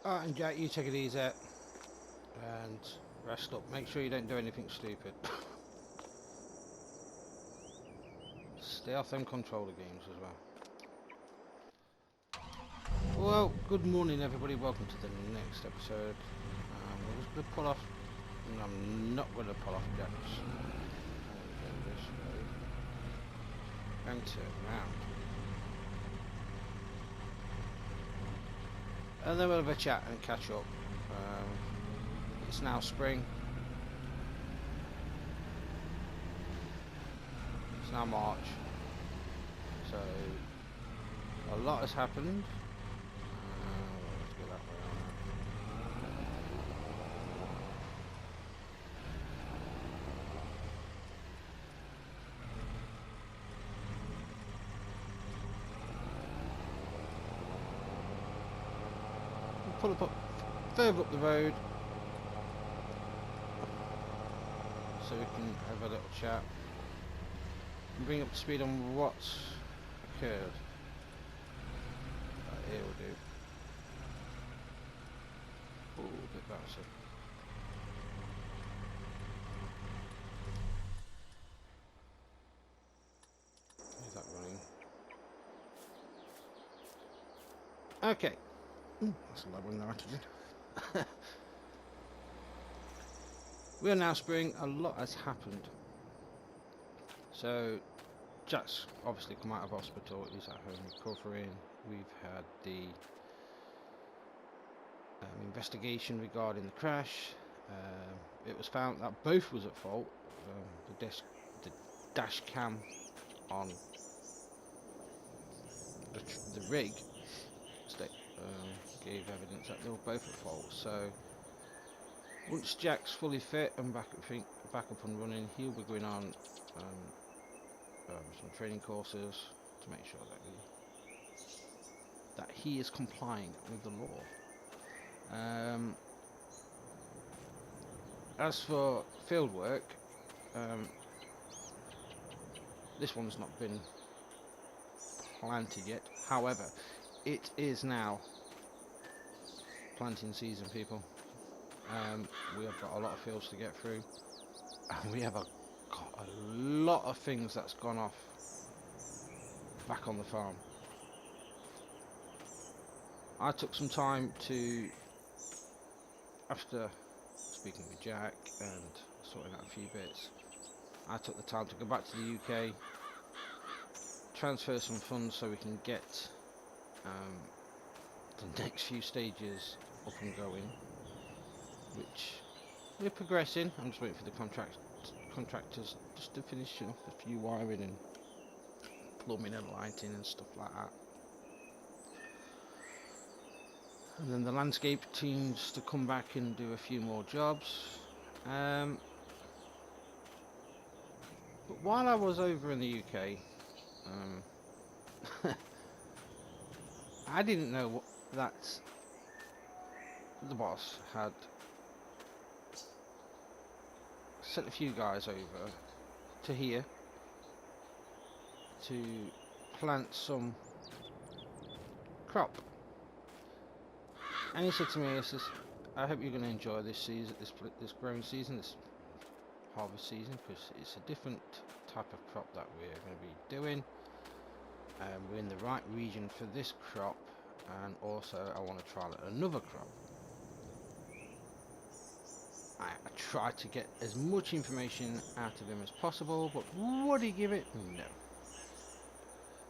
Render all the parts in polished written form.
Alright, and Jack, you take it easy and rest up. Make sure you don't do anything stupid. Stay off them controller games as well. Well, good morning everybody, welcome to the next episode. We're just going to pull off, and I'm not going to pull off Jack's. Go this way. And turn round. And then we'll have a chat and catch up. It's now spring. It's now March. So, a lot has happened. Let's go that way on. Pull up further up the road so we can have a little chat and bring up to speed on what's occurred. Right, here will do. Oh, a bit bouncy. Is that running? Okay. That's a low on nitrogen. We are now spring. A lot has happened. So, Jack's obviously come out of hospital. He's at home recovering. We've had the investigation regarding the crash. It was found that both was at fault. The dash cam on the rig gave evidence that they were both at fault. So once Jack's fully fit and back up and running, he'll be going on some training courses to make sure that he is complying with the law. As for field work, this one's not been planted yet. However, it is now planting season, people. We have got a lot of fields to get through, and we have got a lot of things that's gone off back on the farm. I took some time to, after speaking with Jack and sorting out a few bits, I took the time to go back to the UK, transfer some funds so we can get the next few stages up and going, which we're progressing. I'm just waiting for the contractors just to finish off a few wiring and plumbing and lighting and stuff like that, and then the landscape teams to come back and do a few more jobs. But while I was over in the UK, I didn't know that the boss had sent a few guys over to here to plant some crop, and he said to me, he says, I hope you're going to enjoy this season, this growing season, this harvest season, because it's a different type of crop that we're going to be doing. We're in the right region for this crop, and also I want to trial another crop. I tried to get as much information out of him as possible, but would he give it? No.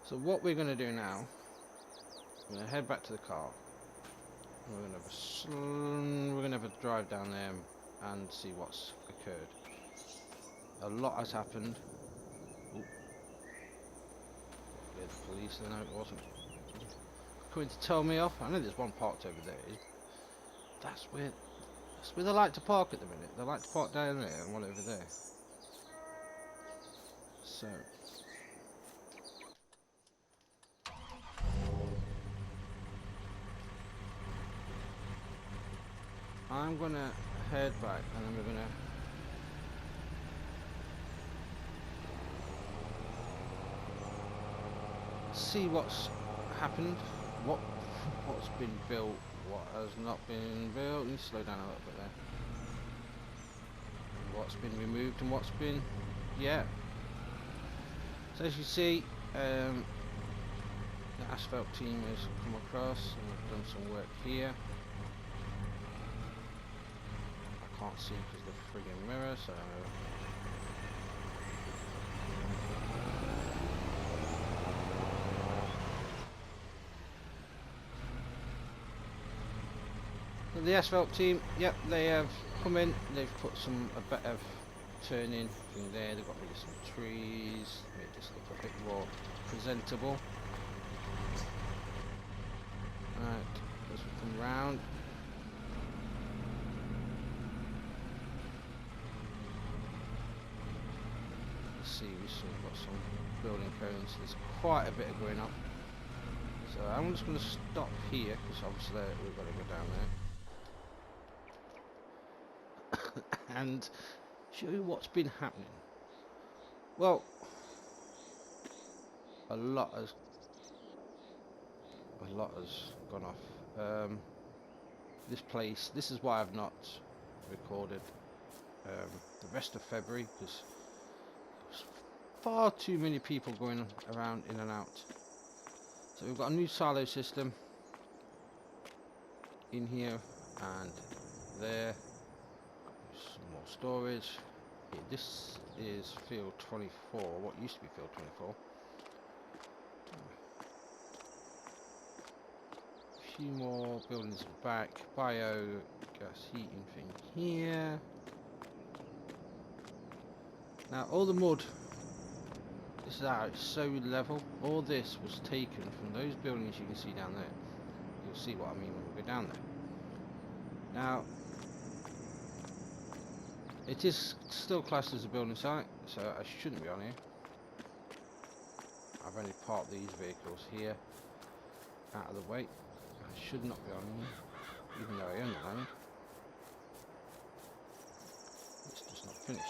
So what we're going to do now, I'm going to head back to the car. We're going to have a drive down there and see what's occurred. A lot has happened. Ooh. The police, I know it wasn't coming to tell me off. I know there's one parked over there. That's where they like to park at the minute. They like to park down there and one over there. So I'm gonna head back, and then we're gonna see what's happened, what's been built, What has not been built? Let me slow down a little bit there. What's been removed and what's been, yeah. So as you see, the asphalt team has come across and we've done some work here. I can't see because of the friggin' mirror, so the asphalt team, yep, they have come in, they've put a bit of turning thing there, they've got rid of some trees, made this look a bit more presentable. Right, as we come round. Let's see, we've still got some building cones, there's quite a bit of going on. So I'm just going to stop here, because obviously we've got to go down there. And show you what's been happening. Well, a lot has gone off. This is why I've not recorded the rest of February, because there's far too many people going around in and out. So we've got a new silo system in here and there. Some more storage. Yeah, this is field 24, what used to be field 24. A few more buildings back. Biogas heating thing here. Now all the mud, this is how it's so level. All this was taken from those buildings you can see down there. You'll see what I mean when we go down there. Now, it is still classed as a building site, so I shouldn't be on here. I've only parked these vehicles here, out of the way. I should not be on here, even though I own the land. It's just not finished.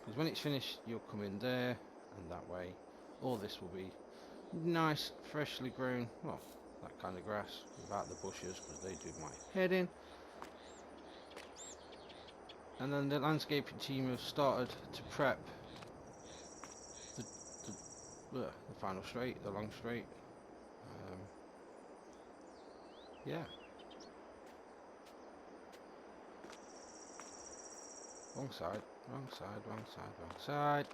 Because when it's finished, you'll come in there, and that way, all this will be nice, freshly grown, well, that kind of grass, without the bushes, because they do my head in. And then the landscaping team have started to prep the final straight, the long straight. Yeah. Wrong side, wrong side, wrong side, wrong side.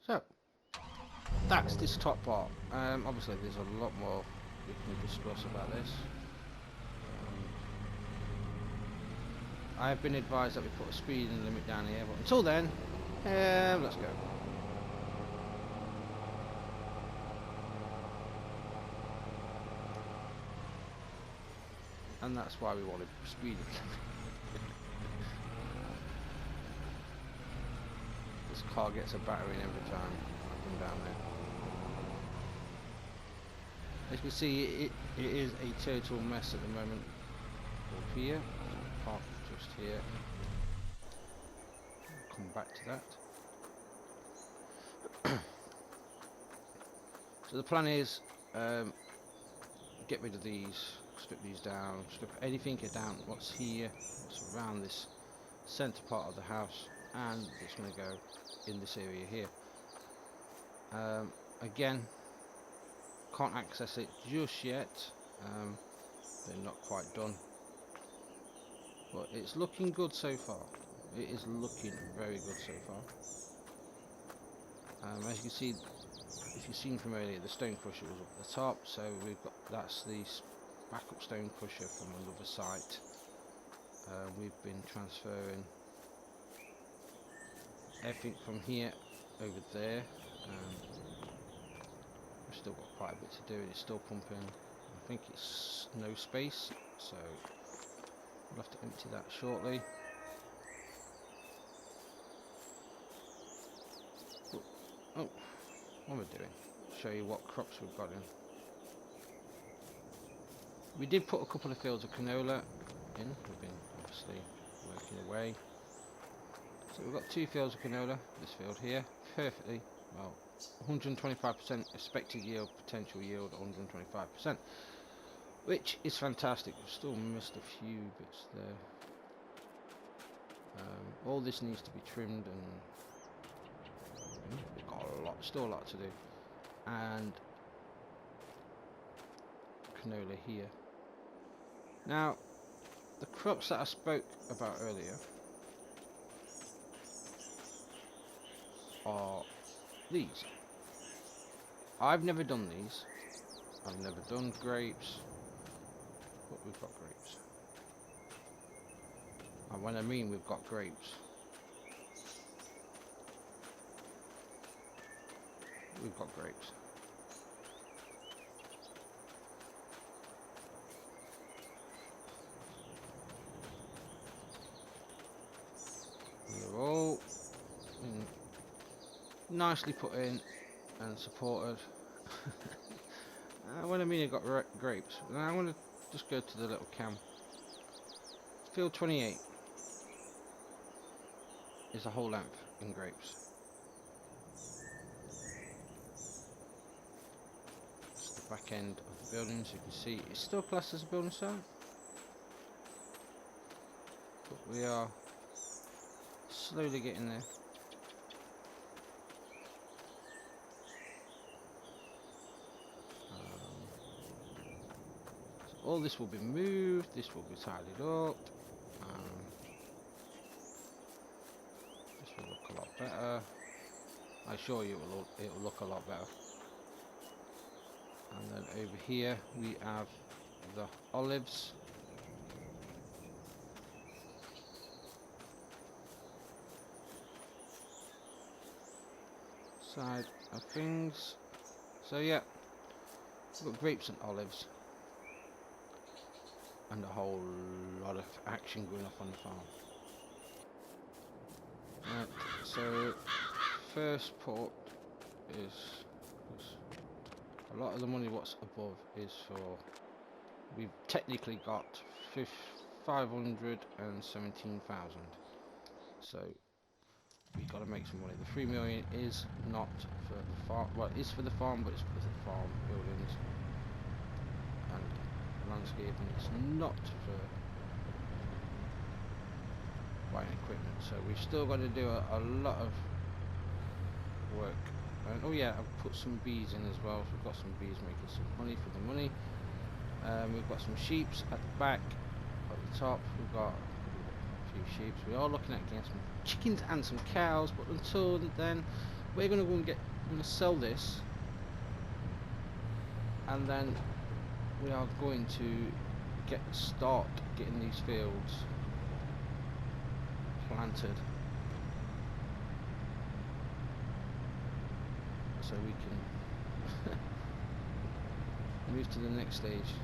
So, that's this top part. Obviously there's a lot more we can discuss about this. I have been advised that we put a speeding limit down here, but until then, let's go. And that's why we wanted speeding limit. This car gets a battering every time I come down there. As you can see, it is a total mess at the moment. Up here, park just here. I'll come back to that. So the plan is get rid of these, strip these down, strip anything down what's here, what's around this centre part of the house, and it's going to go in this area here. Again, can't access it just yet. They're not quite done, but it's looking good so far. It is looking very good so far. As you can see, if you've seen from earlier, the stone crusher was up the top, so we've got that's the backup stone crusher from another site. We've been transferring everything from here over there. We've still got quite a bit to do, and it's still pumping. I think it's no space, so we'll have to empty that shortly. Oh, what am I doing? Show you what crops we've got in. We did put a couple of fields of canola in. We've been obviously working away. So we've got 2 fields of canola. This field here, perfectly, well, 125% expected yield, potential yield 125%, which is fantastic. We've still missed a few bits there. All this needs to be trimmed, and we've got still a lot to do. And canola here. Now, the crops that I spoke about earlier are these. I've never done these. I've never done grapes, but we've got grapes. And when I mean we've got grapes, we've got grapes. They're all nicely put in and supported. When I mean I've got grapes, now I'm going to just go to the little cam. Field 28 is the whole length in grapes. It's the back end of the building, so you can see it's still classed as a building site, but we are slowly getting there. So all this will be moved, this will be tidied up. This will look a lot better. I assure you it will look a lot better. And then over here we have the olives. Side of things. So yeah, we've got grapes and olives, and a whole lot of action going up on the farm. Right, so first port is a lot of the money what's above is for, we've technically got 517,000, so we've got to make some money. The 3 million is not for the farm, well it is for the farm, but it's for the farm buildings and landscaping. It's not for buying equipment, so we've still got to do a lot of work. And oh yeah, I've put some bees in as well, so we've got some bees making some money for the money. We've got some sheeps at the back, at the top we've got a few sheep. We are looking at getting some chickens and some cows, but until then we're going to go and we're going to sell this, and then we are going to start getting these fields planted, so we can move to the next stage.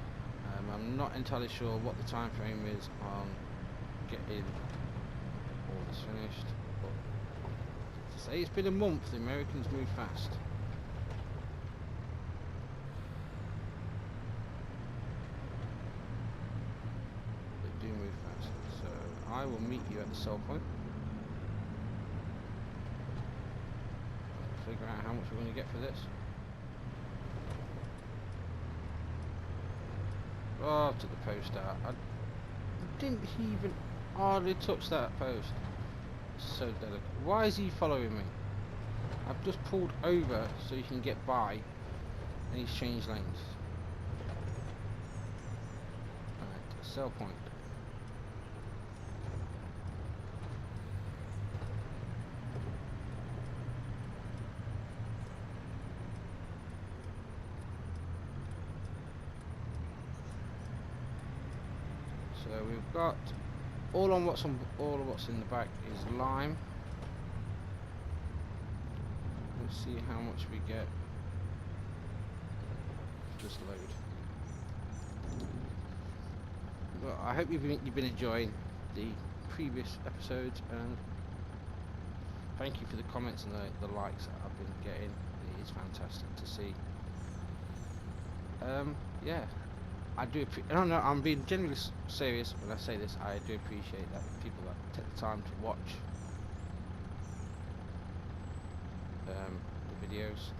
I'm not entirely sure what the time frame is on getting all this finished, but to say it's been a month, the Americans move fast. They do move fast, so I will meet you at the sell point. Figure out how much we're going to get for this. Oh, I took the post out. I didn't even hardly touch that post. So delicate. Why is he following me? I've just pulled over so you can get by, and he's changed lanes. Alright, sell point. So we've got all of what's in the back is lime. Let's see how much we get for this load. Well, I hope you've been enjoying the previous episodes, and thank you for the comments and the likes that I've been getting. It is fantastic to see. Yeah. I do. I don't know. I'm being genuinely serious when I say this. I do appreciate that people that take the time to watch the the videos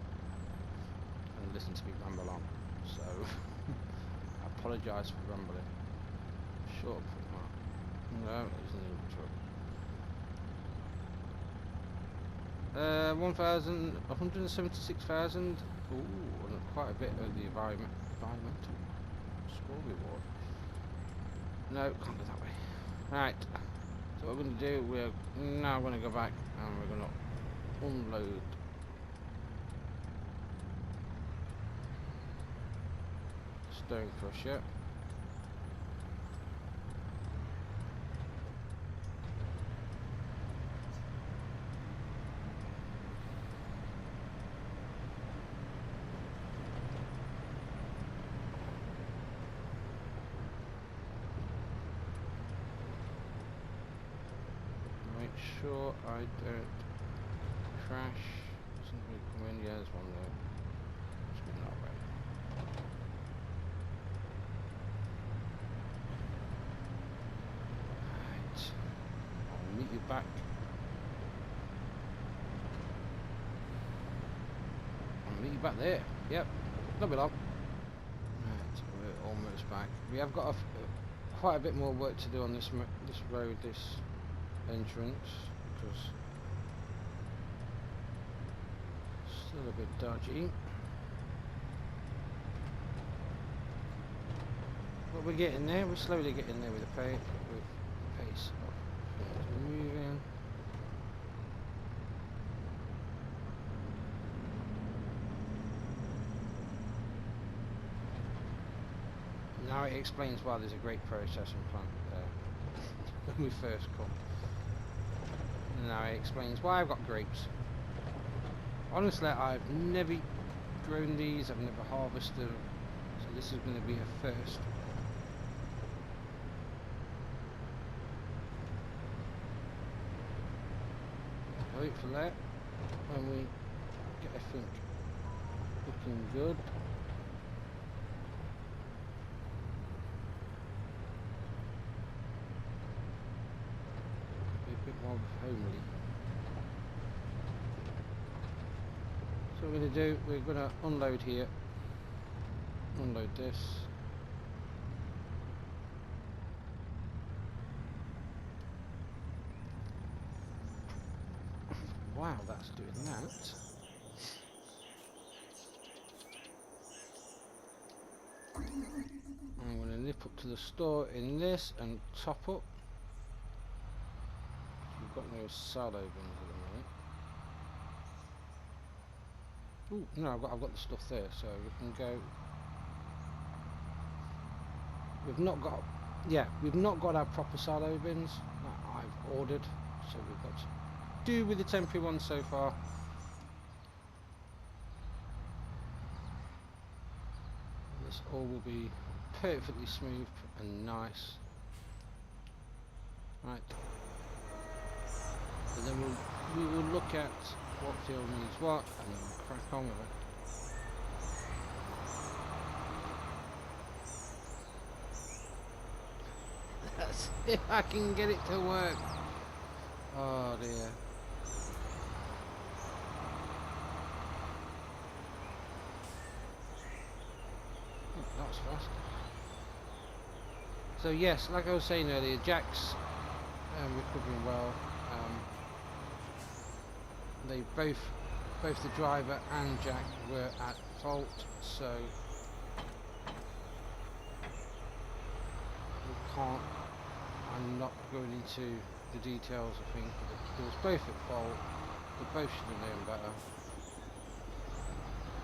and listen to me ramble on. So I apologise for rambling. Short put that. No, there's no truck. 176,000. Ooh, and quite a bit of the environmental score reward. No, can't go that way. Right. So what we're going to do, we're now going to go back and we're going to unload stone crusher. Make sure I don't crash. Somebody come in, yeah, there's one there. It's been that way. Right. I'll meet you back. I'll meet you back there. Yep. Not be long. Right, we're almost back. We have got quite a bit more work to do on this road, this entrance, because still a bit dodgy, but we're getting there. We're slowly getting there with the pace of things moving. Now it explains why there's a great processing plant there when we first come. Now it explains why I've got grapes. Honestly, I've never grown these, I've never harvested them, so this is going to be a first. Wait for that when we get everything looking good. Be a bit more homely. So what we're going to do, we're going to unload here, unload this. Wow, that's doing that. I'm going to nip up to the store in this and top up. We've got no salad bins at the minute. Ooh, no, I've got the stuff there, so we can go. We've not got our proper silo bins that I've ordered, so we've got to do with the temporary ones so far. This all will be perfectly smooth and nice. Right, and then we will look at what field needs what, and then we'll crack on with it. Let's see if I can get it to work. Oh dear. Oh, that was fast. So yes, like I was saying earlier, Jack's recovering well. They both the driver and Jack were at fault, so we can't. I'm not going into the details. I think they was both at fault. They both should have known better.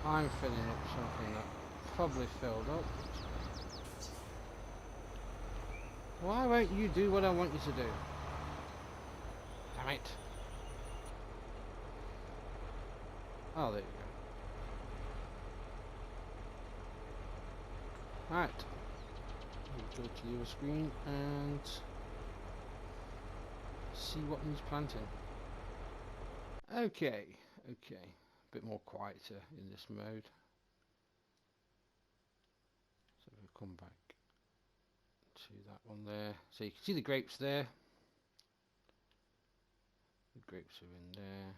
I'm filling up something that probably filled up. Why won't you do what I want you to do? Damn it. Oh, there you go. Right. We'll go to the other screen and see what needs planting. Okay. A bit more quieter in this mode. So we'll come back to that one there. So you can see the grapes there. The grapes are in there.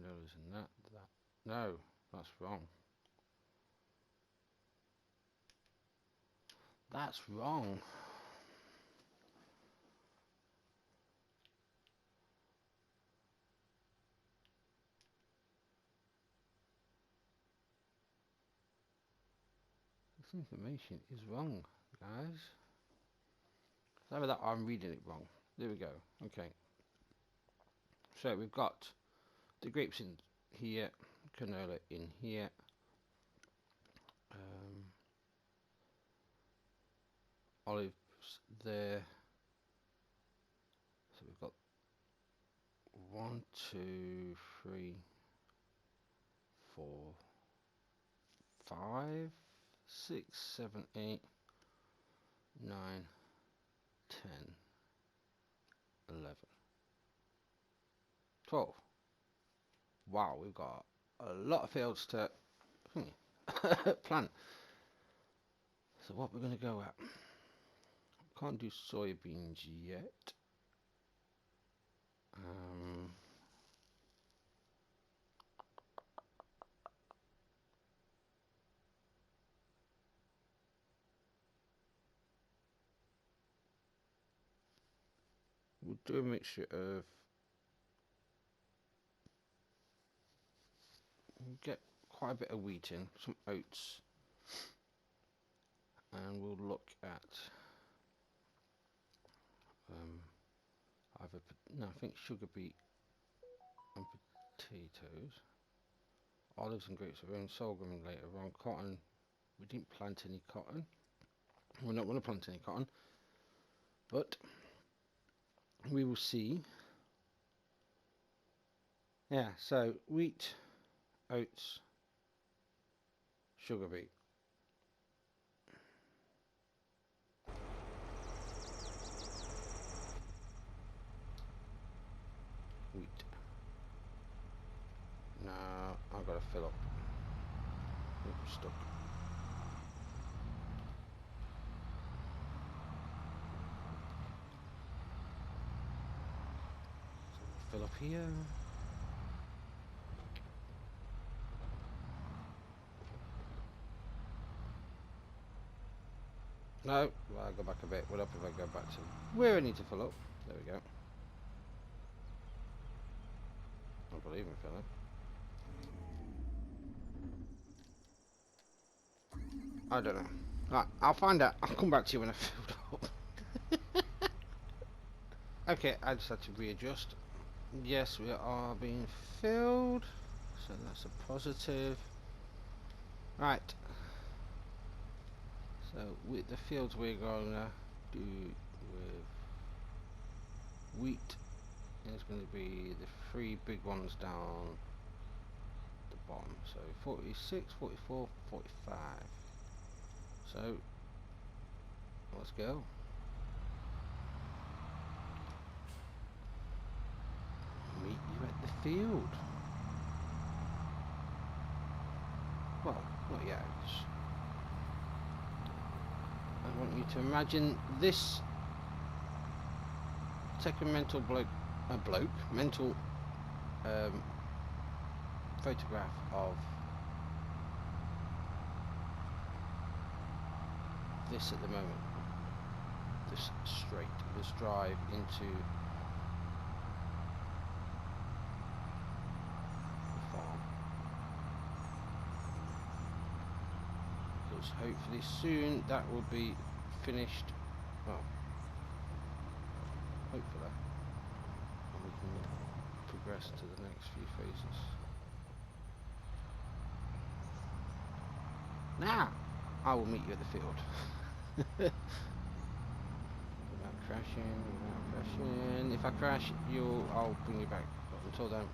Cannolas and that. No, that's wrong. That's wrong. This information is wrong, guys. Sorry that I'm reading it wrong. There we go. Okay. So we've got the grapes in here, canola in here. Olives there. So we've got 1, 2, 3, 4, 5, 6, 7, 8, 9, 10, 11, 12. Wow, we've got a lot of fields to plant. So what we're going to go at? Can't do soybeans yet. We'll do a mixture of, we'll get quite a bit of wheat in, some oats, and we'll look at either, no, I think sugar beet and potatoes, olives and grapes are in, sorghum later on, cotton, we didn't plant any cotton, we're not going to plant any cotton, but we will see. Yeah, so wheat, oats, sugar beet. Wheat. No, I've got to fill up. Oops, stuck. So fill up here. No, well, I'll go back a bit. What up if I go back to where I need to fill up? There we go. I believe in filling. I don't know. Right, I'll find out. I'll come back to you when I've filled up. Okay, I just had to readjust. Yes, we are being filled. So that's a positive. Right. So with the fields we're going to do with wheat is going to be the 3 big ones down the bottom. So 46, 44, 45. So let's go. Meet you at the field. Well, not yet. I want you to imagine this. Take a mental mental photograph of this at the moment. This straight, this drive into the farm. Because hopefully soon that will be finished. Well, hopefully, and we can progress to the next few phases. Now, I will meet you at the field. Without crashing, If I crash, I'll bring you back. But until then,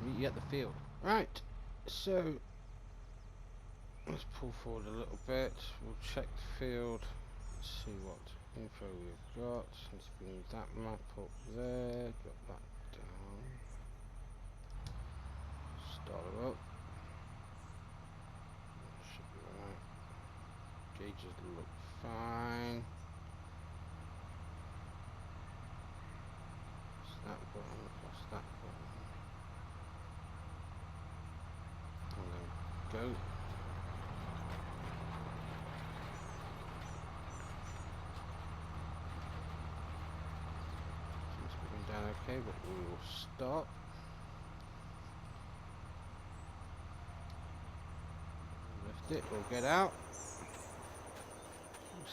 meet you at the field. Right. So let's pull forward a little bit. We'll check the field. See what info we've got. Let's bring that map up there. Drop that down. Start it up. Should be alright. Gauges look fine. Press that button, press that button. go. Seems to be going down okay, but we will stop. Lift it, we'll get out.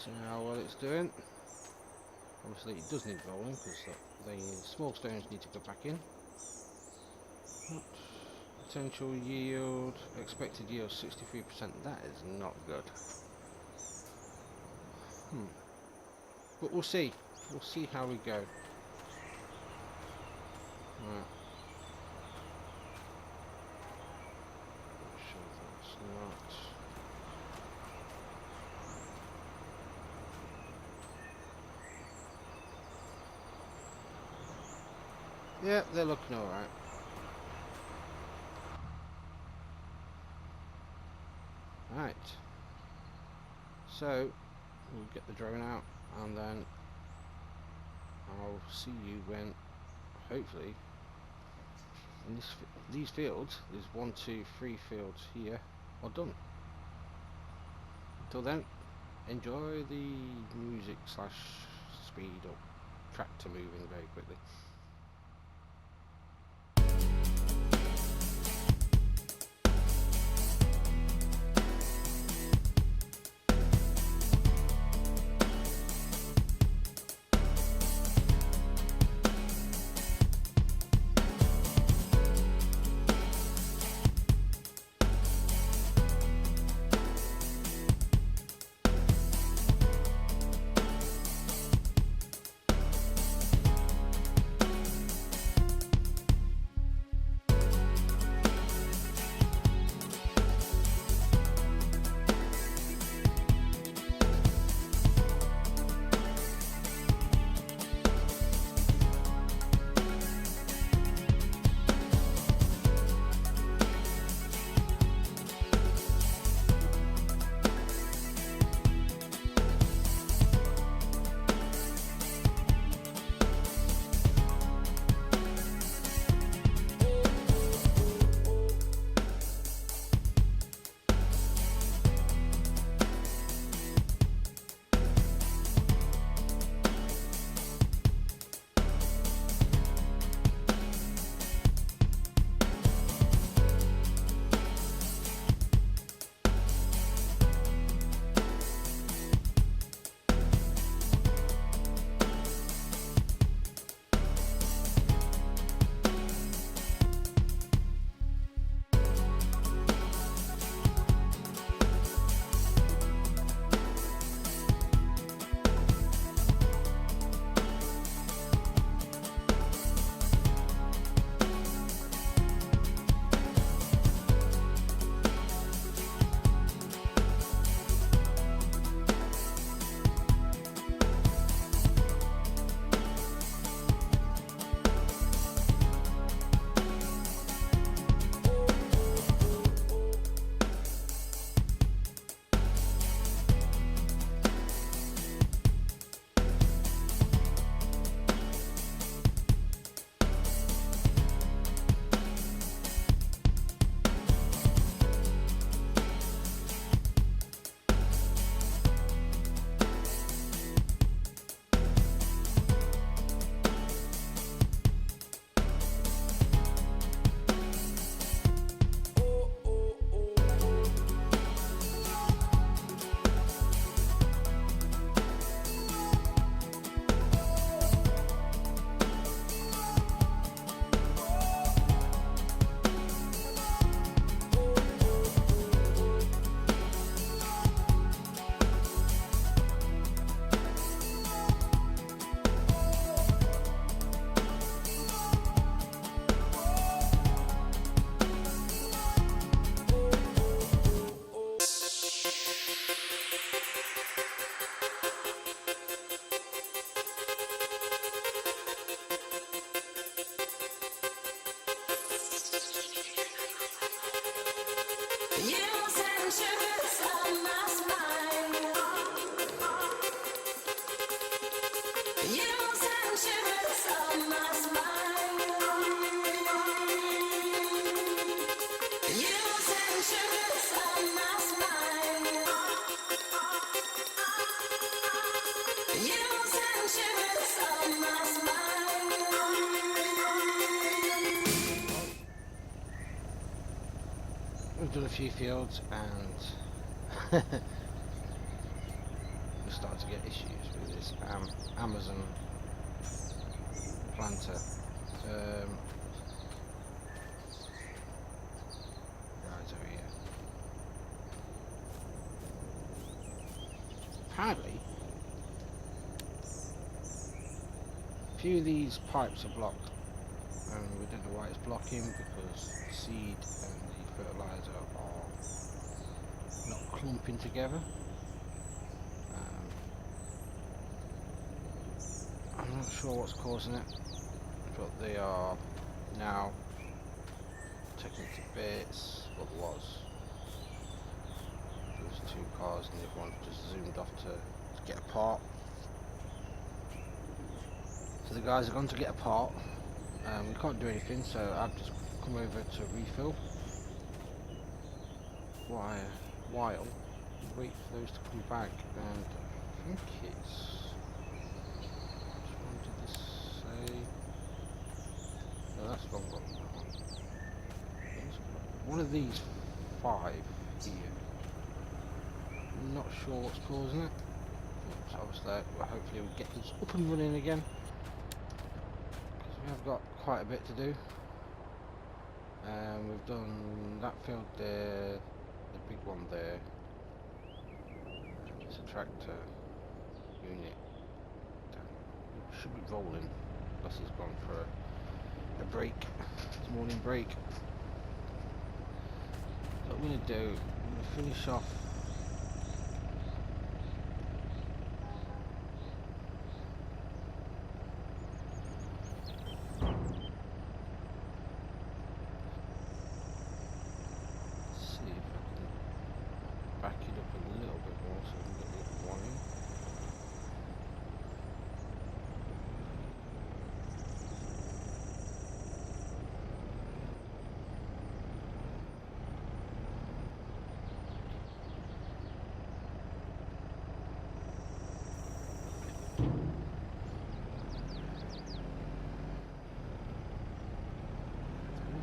See how well it's doing. Obviously it does need rolling because the small stones need to go back in. Potential yield, expected yield 63%. That is not good. But we'll see. We'll see how we go. Right. Sure that's not. Yeah, they're looking alright. Right. So, we'll get the drone out and then I'll see you when, hopefully, in these fields, there's 1, 2, 3 fields here, are done. Until then, enjoy the music / speed or tractor moving very quickly. You send shivers done a few fields and we start to get issues with this Amazon planter. Right over here. Apparently, a few of these pipes are blocked, and we don't know why it's blocking, because the seed and the fertilizer are not clumping together. I'm not sure what's causing it, but they are now taken to bits. Well, there was. There was 2 cars and the other one just zoomed off to get a part. So the guys are going to get a part. We can't do anything, so I've just come over to refill. While wait for those to come back, and I think it's. Which one did this say? No, that's the wrong one. One of these 5 here. I'm not sure what's causing it. So obviously, hopefully we'll get this up and running again. Because we have got quite a bit to do. We've done that field there, the big one there. It's a tractor unit. It should be rolling, unless he's gone for a break, his morning break. What I'm going to do, I'm going to finish off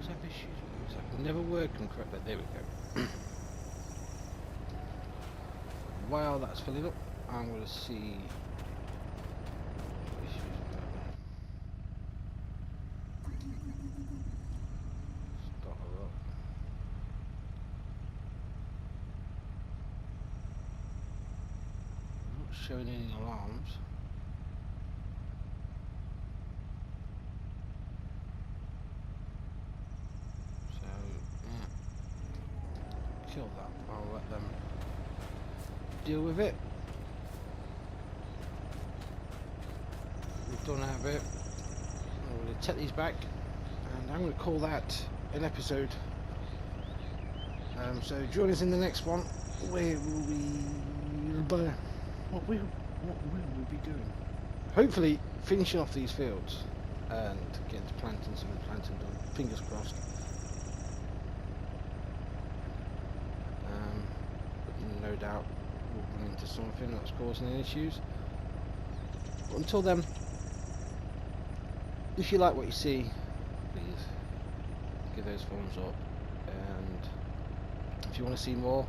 have issues with those. I can never work them correctly. There we go. While that's filling up, I'm going to see what issues we have. Start her up. Not showing any alarms. Kill that. I'll let them deal with it. We've done our bit. I'm going to take these back, and I'm going to call that an episode. So join us in the next one. Where will what will we be doing? Hopefully finishing off these fields and getting to planting some planting done. Fingers crossed. No doubt we'll run into something that's causing any issues. But until then, if you like what you see, please give those thumbs up, and if you want to see more,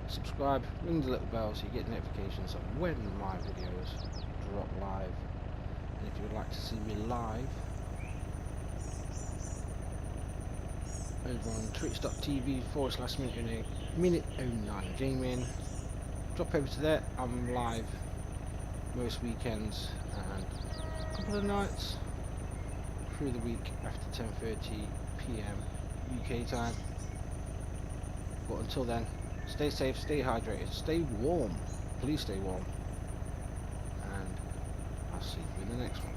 subscribe, ring the little bell so you get notifications of when my videos drop live. And if you would like to see me live over on twitch.tv/minute09 gaming, drop over to there. I'm live most weekends and a couple of nights through the week after 10:30 PM UK time. But until then, stay safe, stay hydrated, stay warm, please stay warm, and I'll see you in the next one.